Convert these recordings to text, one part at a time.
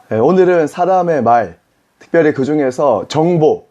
네, 오늘은 사람의 말, 특별히 그 중에서 정보,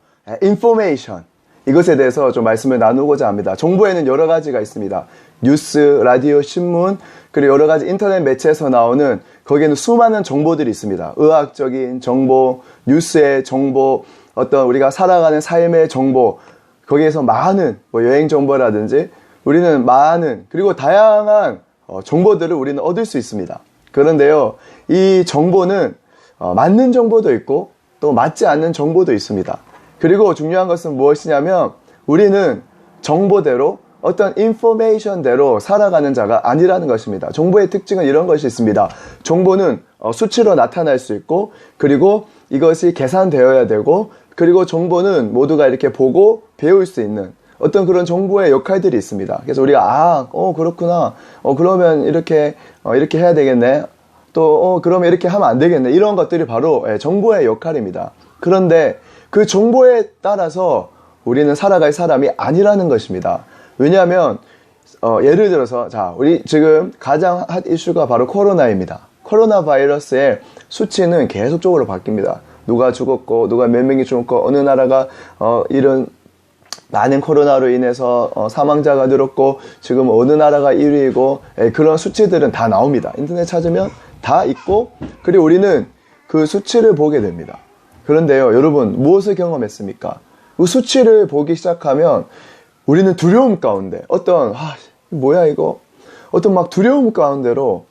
information, 이것에 대해서 좀 말씀을 나누고자 합니다. 정보에는 여러 가지가 있습니다. 뉴스, 라디오, 신문, 그리고 여러 가지 인터넷 매체에서 나오는 거기에는 수많은 정보들이 있습니다. 의학적인 정보, 뉴스의 정보, 어떤 우리가 살아가는 삶의 정보, 거기에서 많은 여행 정보라든지 우리는 많은 그리고 다양한 정보들을 우리는 얻을 수 있습니다. 그런데요, 이 정보는 맞는 정보도 있고 또 맞지 않는 정보도 있습니다. 그리고 중요한 것은 무엇이냐면 우리는 정보대로 어떤 인포메이션대로 살아가는 자가 아니라는 것입니다. 정보의 특징은 이런 것이 있습니다. 정보는 수치로 나타날 수 있고 그리고 이것이 계산되어야 되고 그리고 정보는 모두가 이렇게 보고 배울 수 있는 어떤 그런 정보의 역할들이 있습니다. 그래서 우리가 그렇구나. 그러면 이렇게 해야 되겠네. 또 그러면 이렇게 하면 안 되겠네. 이런 것들이 바로 정보의 역할입니다. 그런데 그 정보에 따라서 우리는 살아갈 사람이 아니라는 것입니다. 왜냐하면 예를 들어서 우리 지금 가장 핫 이슈가 바로 코로나입니다. 코로나 바이러스의 수치는 계속적으로 바뀝니다. 누가 죽었고 누가 몇 명이 죽었고 어느 나라가 이런 많은 코로나로 인해서 사망자가 늘었고 지금 어느 나라가 1위이고 그런 수치들은 다 나옵니다. 인터넷 찾으면 다 있고 그리고 우리는 그 수치를 보게 됩니다. 그런데요, 여러분 무엇을 경험했습니까? 그 수치를 보기 시작하면 우리는 두려움 가운데 뭐야 이거? 어떤 막 두려움 가운데로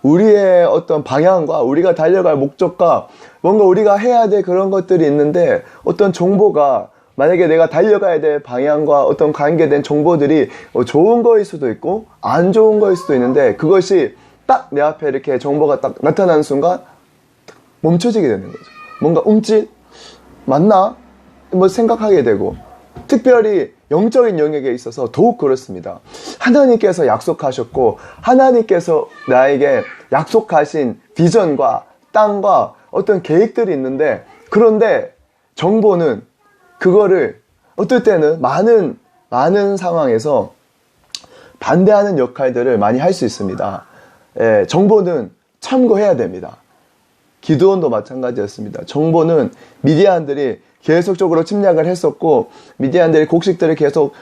우리의 어떤 방향과 우리가 달려갈 목적과 뭔가 우리가 해야 될 그런 것들이 있는데 어떤 정보가 만약에 내가 달려가야 될 방향과 어떤 관계된 정보들이 좋은 거일 수도 있고 안 좋은 거일 수도 있는데 그것이 딱 내 앞에 이렇게 정보가 딱 나타나는 순간 멈춰지게 되는 거죠. 뭔가 맞나? 생각하게 되고 특별히 영적인 영역에 있어서 더욱 그렇습니다. 하나님께서 약속하셨고 하나님께서 나에게 약속하신 비전과 땅과 어떤 계획들이 있는데 그런데 정보는 그거를 어떨 때는 많은 상황에서 반대하는 역할들을 많이 할 수 있습니다. 정보는 참고해야 됩니다. 기드온도 마찬가지였습니다. 정보는 미디안들이 계속적으로 침략을 했었고 미디안들이 곡식들을 계속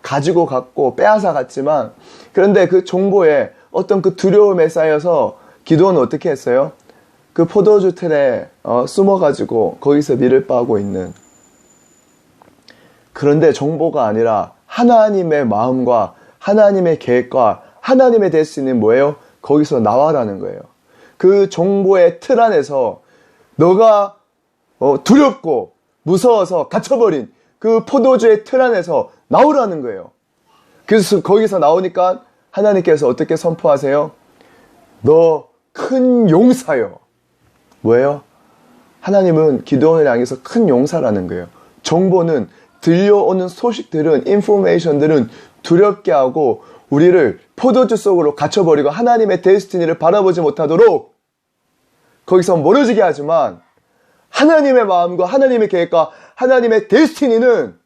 가지고 갔고 빼앗아 갔지만 그런데 그 정보에 어떤 그 두려움에 쌓여서 기드온은 어떻게 했어요? 그 포도주 틀에 숨어가지고 거기서 밀을 빠고 있는 그런데 정보가 아니라 하나님의 마음과 하나님의 계획과 하나님의 데스티니는 뭐예요? 거기서 나와라는 거예요. 그 정보의 틀 안에서 너가 두렵고 무서워서 갇혀버린 그 포도주의 틀 안에서 나오라는 거예요. 그래서 거기서 나오니까 하나님께서 어떻게 선포하세요? 너 큰 용사요. 뭐예요? 하나님은 기드온을 향해서 큰 용사라는 거예요. 정보는 들려오는 소식들은 인포메이션들은 두렵게 하고 우리를 포도주 속으로 갇혀버리고 하나님의 데스티니를 바라보지 못하도록 거기서 멀어지게 하지만 하나님의 마음과 하나님의 계획과 하나님의 데스티니는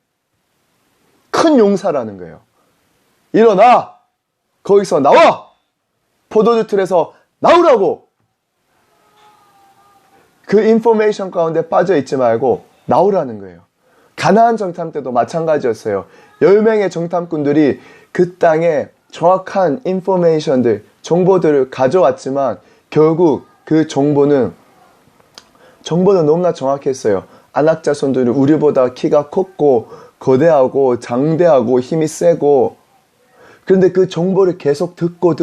큰 용사라는 거예요. 일어나! 거기서 나와! 포도주 틀에서 나오라고! 그 인포메이션 가운데 빠져있지 말고 나오라는 거예요. 가나안 정탐 때도 마찬가지였어요. 10명의 정탐꾼들이 그 땅에 정확한 인포메이션들, 정보들을 가져왔지만 결국 그 정보는 너무나 정확했어요. 안악 자손들은 우리보다 키가 컸고 거대하고 장대하고 힘이 세고 그런데 그 정보를 계속 듣고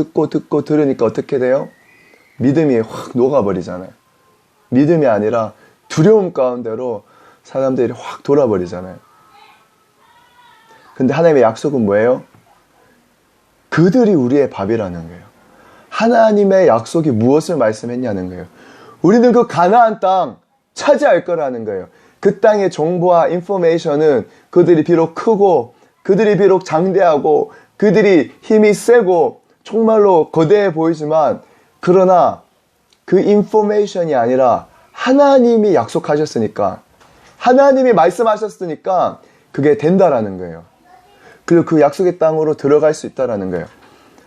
들으니까 어떻게 돼요? 믿음이 확 녹아버리잖아요. 믿음이 아니라 두려움 가운데로 사람들이 확 돌아버리잖아요. 근데 하나님의 약속은 뭐예요? 그들이 우리의 밥이라는 거예요. 하나님의 약속이 무엇을 말씀했냐는 거예요. 우리는 그 가나안 땅 차지할 거라는 거예요. 그 땅의 정보와 인포메이션은 그들이 비록 크고 그들이 비록 장대하고 그들이 힘이 세고 정말로 거대해 보이지만 그러나 그 인포메이션이 아니라 하나님이 약속하셨으니까 하나님이 말씀하셨으니까 그게 된다라는 거예요. 그리고 그 약속의 땅으로 들어갈 수 있다라는 거예요.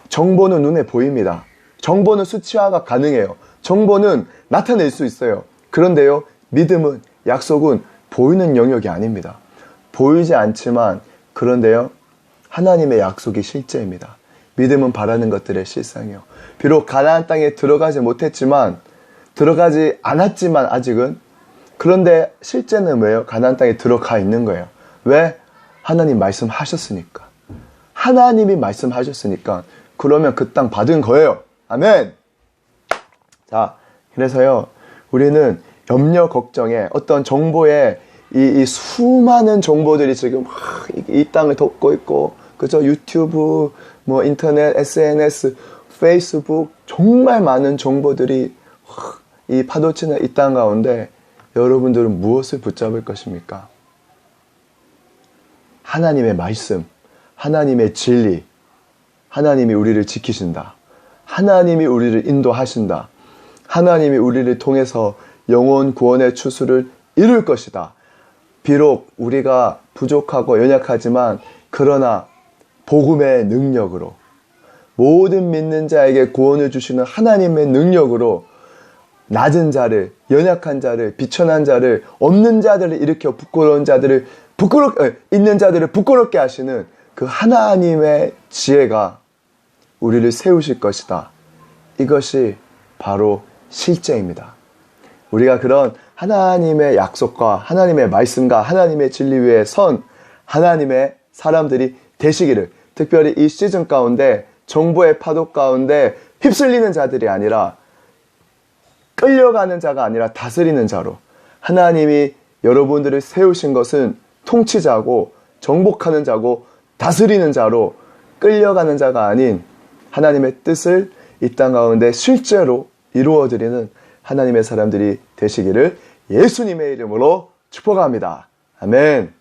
정보는 눈에 보입니다. 정보는 수치화가 가능해요. 정보는 나타낼 수 있어요. 그런데요, 믿음은, 약속은 보이는 영역이 아닙니다. 보이지 않지만, 그런데요, 하나님의 약속이 실제입니다. 믿음은 바라는 것들의 실상이요. 비록 가나안 땅에 들어가지 못했지만, 들어가지 않았지만 아직은, 그런데 실제는 왜요? 가나안 땅에 들어가 있는 거예요. 왜? 하나님 말씀하셨으니까. 하나님이 말씀하셨으니까. 그러면 그 땅 받은 거예요. 아멘! 자, 그래서요, 우리는 염려, 걱정에 어떤 정보에 이 수많은 정보들이 지금 이 땅을 덮고 있고, 그죠? 유튜브, 뭐 인터넷, SNS, 페이스북, 정말 많은 정보들이 이 파도치는 이 땅 가운데 여러분들은 무엇을 붙잡을 것입니까? 하나님의 말씀, 하나님의 진리, 하나님이 우리를 지키신다. 하나님이 우리를 인도하신다. 하나님이 우리를 통해서 영혼 구원의 추수를 이룰 것이다. 비록 우리가 부족하고 연약하지만 그러나 복음의 능력으로, 모든 믿는 자에게 구원을 주시는 하나님의 능력으로 낮은 자를, 연약한 자를, 비천한 자를, 없는 자들을 일으켜 부끄러운 자들을 있는 자들을 부끄럽게 하시는 그 하나님의 지혜가 우리를 세우실 것이다. 이것이 바로 실제입니다. 우리가 그런 하나님의 약속과 하나님의 말씀과 하나님의 진리 위에 선 하나님의 사람들이 되시기를, 특별히 이 시즌 가운데 정보의 파도 가운데 휩쓸리는 자들이 아니라, 끌려가는 자가 아니라 다스리는 자로, 하나님이 여러분들을 세우신 것은 통치자고 정복하는 자고 다스리는 자로, 끌려가는 자가 아닌 하나님의 뜻을 이 땅 가운데 실제로 이루어드리는 하나님의 사람들이 되시기를 예수님의 이름으로 축복합니다. 아멘.